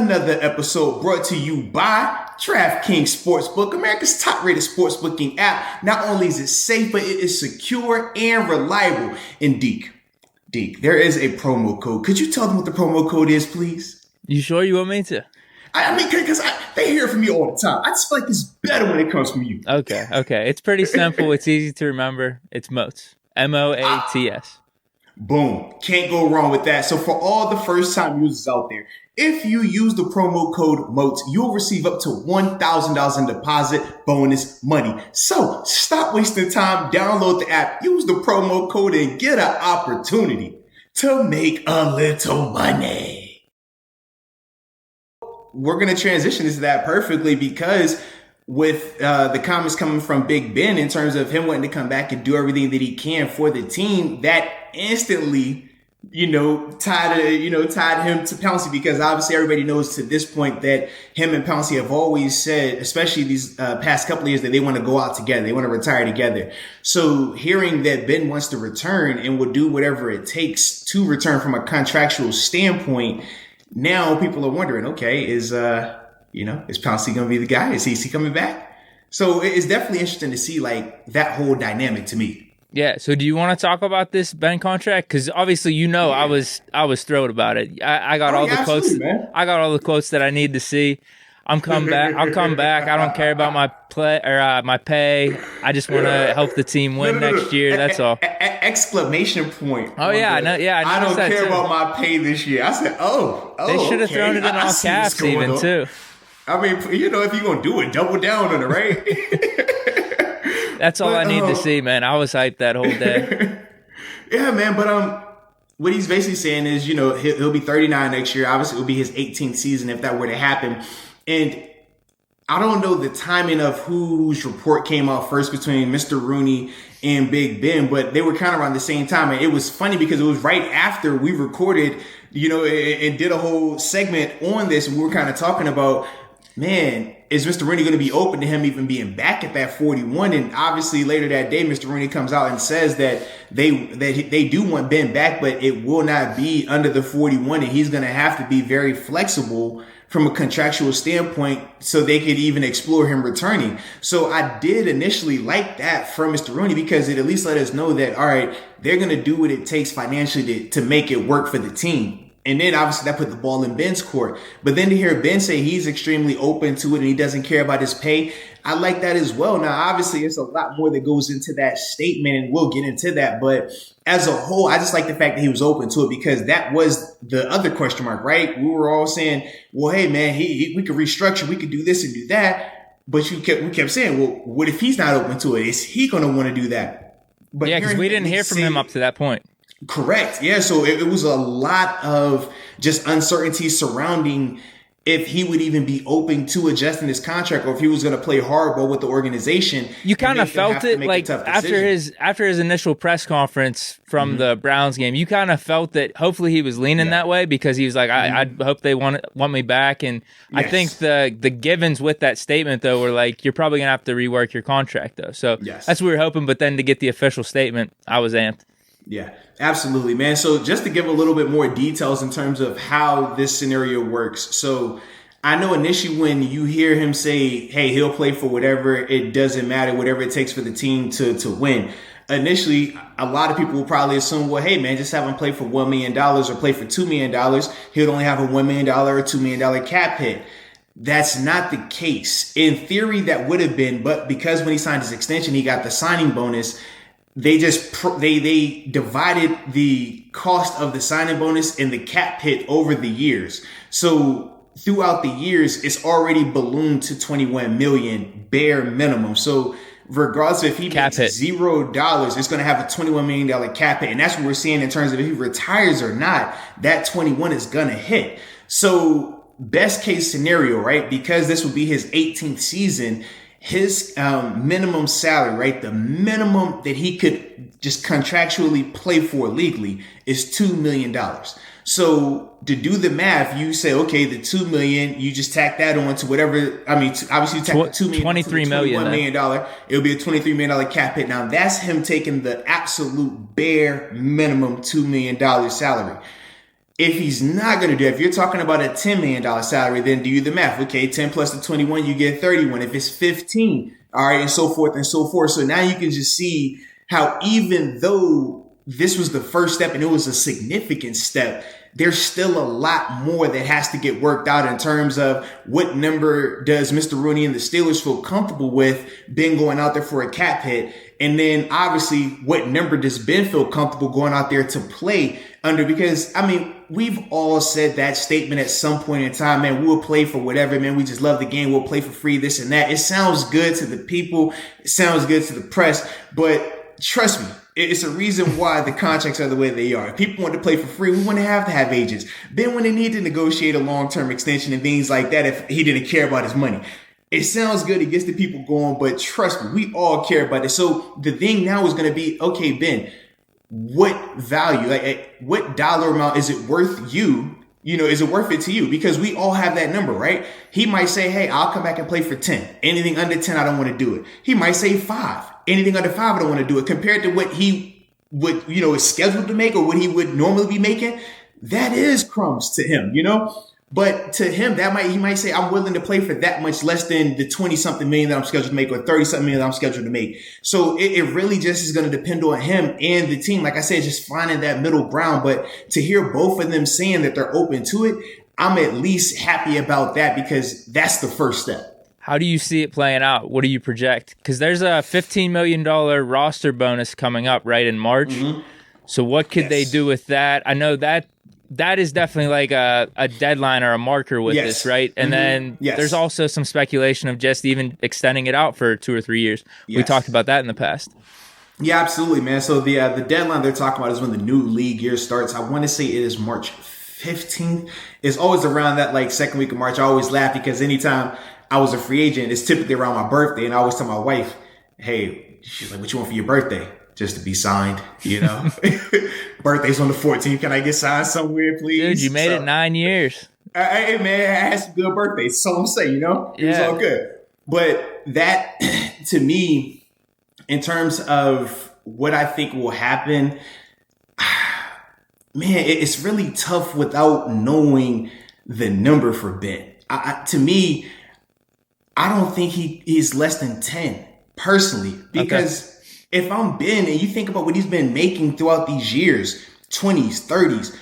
Another episode brought to you by DraftKings Sportsbook, America's top-rated sportsbooking app. Not only is it safe, but it is secure and reliable. And Deke, there is a promo code. Could you tell them what the promo code is, please? You sure you want me to? I mean, because they hear it from me all the time. I just feel like it's better when it comes from you. Okay. It's pretty simple. It's easy to remember. It's MOATS. MOATS. Boom. Can't go wrong with that. So for all the first-time users out there, if you use the promo code MOATS, you'll receive up to $1,000 in deposit bonus money. So stop wasting time, download the app, use the promo code, and get an opportunity to make a little money. We're going to transition into that perfectly because with the comments coming from Big Ben in terms of him wanting to come back and do everything that he can for the team, that instantly, tied him to Pouncey, because obviously everybody knows to this point that him and Pouncey have always said, especially these past couple of years, that they want to go out together. They want to retire together. So hearing that Ben wants to return and will do whatever it takes to return from a contractual standpoint, now people are wondering, okay, is Pouncey going to be the guy? Is he coming back? So it's definitely interesting to see like that whole dynamic to me. Yeah. So do you want to talk about this Ben contract? Because obviously, I was thrilled about it. I got all the quotes. Man. I got all the quotes that I need to see. I'll come back. I don't care about my play or my pay. I just want to help the team win next year. That's all. Exclamation point. Oh yeah, I know. Yeah, I don't care about my pay this year. I said, they should have thrown it in all caps even too. I mean, if you're gonna do it, double down on it, right? That's all I need to see, man. I was hyped that whole day. Yeah, man. But what he's basically saying is, he'll be 39 next year. Obviously, it will be his 18th season if that were to happen. And I don't know the timing of whose report came out first between Mr. Rooney and Big Ben, but they were kind of around the same time. And it was funny because it was right after we recorded, and did a whole segment on this. And we were kind of talking about, man, is Mr. Rooney going to be open to him even being back at that 41? And obviously later that day, Mr. Rooney comes out and says that they do want Ben back, but it will not be under the 41. And he's going to have to be very flexible from a contractual standpoint so they could even explore him returning. So I did initially like that from Mr. Rooney because it at least let us know that, all right, they're going to do what it takes financially to make it work for the team. And then obviously that put the ball in Ben's court. But then to hear Ben say he's extremely open to it and he doesn't care about his pay, I like that as well. Now, obviously, it's a lot more that goes into that statement, and we'll get into that. But as a whole, I just like the fact that he was open to it because that was the other question mark, right? We were all saying, well, hey, man, we could restructure. We could do this and do that. But we kept saying, well, what if he's not open to it? Is he going to want to do that? But yeah, because we didn't hear from him up to that point. Correct. Yeah. So it was a lot of just uncertainty surrounding if he would even be open to adjusting his contract or if he was going to play hardball with the organization. You kind of felt it like after his initial press conference from the Browns game, you kind of felt that hopefully he was leaning that way because he was like, I hope they want me back. And I think the givens with that statement, though, were like, you're probably going to have to rework your contract, though. So that's what we were hoping. But then to get the official statement, I was amped. Yeah, absolutely, man. So just to give a little bit more details in terms of how this scenario works. So I know initially when you hear him say, hey, he'll play for whatever, it doesn't matter, whatever it takes for the team to win. Initially, a lot of people will probably assume, well, hey, man, just have him play for $1 million or play for $2 million. He'll only have a $1 million or $2 million cap hit. That's not the case. In theory, that would have been, but because when he signed his extension, he got the signing bonus. They divided the cost of the signing bonus and the cap hit over the years. So throughout the years, it's already ballooned to $21 million bare minimum. So regardless if he makes $0, it's going to have a $21 million cap hit. And that's what we're seeing in terms of if he retires or not, that 21 is going to hit. So best case scenario, right? Because this will be his 18th season, his minimum salary, right? The minimum that he could just contractually play for legally is $2 million. So to do the math, you say, okay, the $2 million, you just tack that on to whatever. I mean, obviously you tack the $2 million, $23 million, $21 million. It'll be a $23 million cap hit. Now that's him taking the absolute bare minimum $2 million salary. If he's not going to do it, if you're talking about a $10 million salary, then do the math. Okay, 10 plus the 21, you get 31. If it's 15, all right, and so forth and so forth. So now you can just see how even though this was the first step and it was a significant step, there's still a lot more that has to get worked out in terms of what number does Mr. Rooney and the Steelers feel comfortable with Ben going out there for a cap hit. And then obviously what number does Ben feel comfortable going out there to play under? Because I mean, we've all said that statement at some point in time, man, we'll play for whatever, man. We just love the game. We'll play for free, this and that. It sounds good to the people. It sounds good to the press, but trust me, it's a reason why the contracts are the way they are. If people want to play for free, we wouldn't have to have agents. Then when they need to negotiate a long-term extension and things like that, if he didn't care about his money, it sounds good. It gets the people going, but trust me, we all care about it. So the thing now is going to be, okay, Ben, what value, like what dollar amount is it worth you? You know, is it worth it to you? Because we all have that number, right? He might say, hey, I'll come back and play for 10. Anything under 10, I don't want to do it. He might say 5. Anything under 5, I don't want to do it. Compared to what he would, you know, is scheduled to make or what he would normally be making, that is crumbs to him, you know? But to him, he might say, I'm willing to play for that much less than the 20-something million that I'm scheduled to make or 30-something million that I'm scheduled to make. So it really just is going to depend on him and the team. Like I said, just finding that middle ground. But to hear both of them saying that they're open to it, I'm at least happy about that because that's the first step. How do you see it playing out? What do you project? Because there's a $15 million roster bonus coming up right in March. Mm-hmm. So what could they do with that? I know that is definitely like a deadline or a marker with this, right? And then there's also some speculation of just even extending it out for 2 or 3 years. We talked about that in the past. Yeah, absolutely, man. So the deadline they're talking about is when the new league year starts. I want to say it is March 15th. It's always around that like second week of March. I always laugh because anytime I was a free agent, it's typically around my birthday. And I always tell my wife, hey, she's like, what you want for your birthday? Just to be signed, you know. Birthday's on the 14th. Can I get signed somewhere, please? Dude, you made it 9 years. Hey, man, I had some good birthdays. So I'm saying, you know, it was all good. But that, to me, in terms of what I think will happen, man, it's really tough without knowing the number for Ben. To me, I don't think he's less than 10, personally, because if I'm Ben and you think about what he's been making throughout these years, 20s, 30s,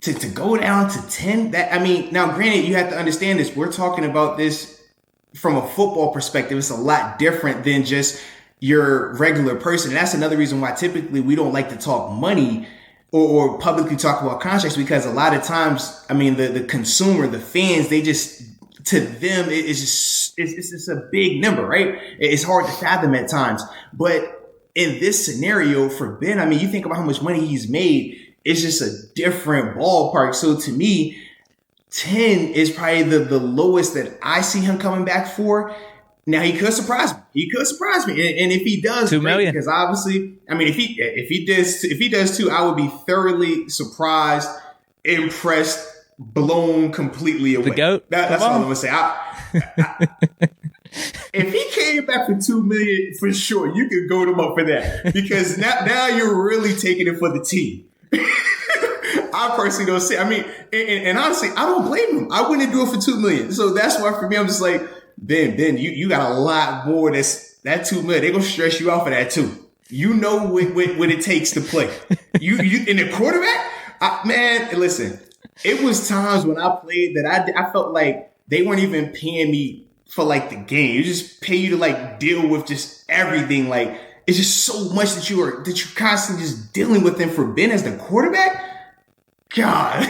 to go down to 10, that, I mean, now granted, you have to understand this. We're talking about this from a football perspective. It's a lot different than just your regular person. And that's another reason why typically we don't like to talk money or publicly talk about contracts, because a lot of times, I mean, the consumer, the fans, they just, to them, it's just a big number, right? It's hard to fathom at times. But in this scenario for Ben, I mean, you think about how much money he's made, it's just a different ballpark. So to me, 10 is probably the lowest that I see him coming back for. Now he could surprise me. And if he does, $2 million. Because obviously, I mean, if he does 2, I would be thoroughly surprised, impressed, blown completely away. The GOAT. That's all I'm gonna say. If he came back for $2 million, for sure, you could go him up for that, because now you're really taking it for the team. I personally don't say. I mean, and honestly, I don't blame him. I wouldn't do it for $2 million. So that's why for me, I'm just like, Ben, you got a lot more. That $2 million, they're gonna stress you out for that too. You know what it takes to play. You in the quarterback, man. Listen, it was times when I played that I felt like they weren't even paying me for like the game. You just pay you to like deal with just everything. Like it's just so much that you're constantly just dealing with them. For Ben as the quarterback, God.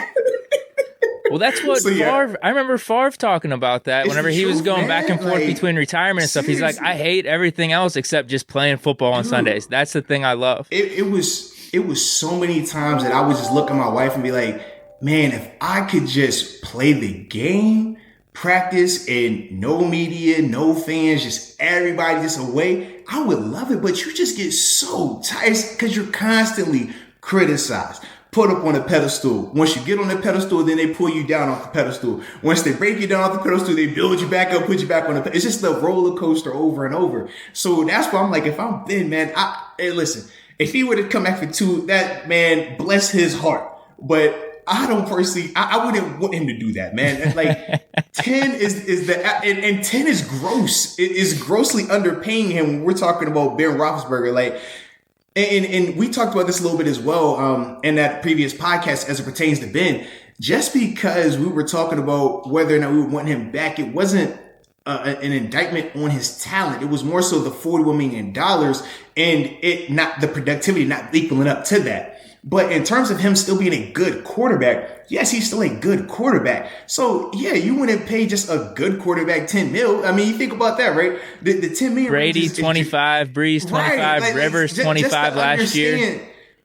Well, that's what Favre. I remember Favre talking about that whenever he was going back and forth between retirement and stuff. He's like, I hate everything else except just playing football on Sundays. That's the thing I love. It was so many times that I would just look at my wife and be like, man, if I could just play the game, practice, and no media, no fans, just everybody just away, I would love it. But you just get so tired because you're constantly criticized, put up on a pedestal. Once you get on the pedestal, then they pull you down off the pedestal. Once they break you down off the pedestal, they build you back up, put you back on the pedestal. It's just the roller coaster over and over. So that's why I'm like, if I'm Ben, man, hey, listen, if he were to come back for 2, that man, bless his heart. But I don't personally, I wouldn't want him to do that, man. Like 10 is the, and 10 is gross. It is grossly underpaying him when we're talking about Ben Roethlisberger. Like, and we talked about this a little bit as well in that previous podcast as it pertains to Ben. Just because we were talking about whether or not we would want him back, it wasn't an indictment on his talent. It was more so the $41 million and it not the productivity not equaling up to that. But in terms of him still being a good quarterback, yes, he's still a good quarterback. So yeah, you wouldn't pay just a good quarterback $10 million. I mean, you think about that, right? The $10 million. Brady 25, Breeze 25, right, like, Rivers 25 last year.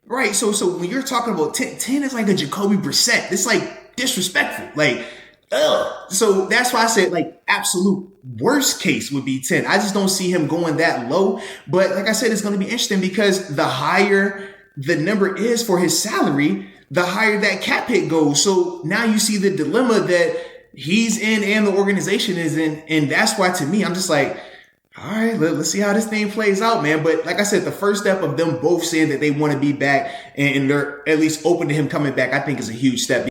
Right. So when you're talking about 10 is like a Jacoby Brissett. It's like disrespectful. Like, ugh. So that's why I said like absolute worst case would be 10. I just don't see him going that low. But like I said, it's going to be interesting because the higher the number is for his salary, the higher that cap hit goes. So now you see the dilemma that he's in and the organization is in. And that's why, to me, I'm just like, all right, let's see how this thing plays out, man. But like I said, the first step of them both saying that they want to be back and they're at least open to him coming back, I think is a huge step.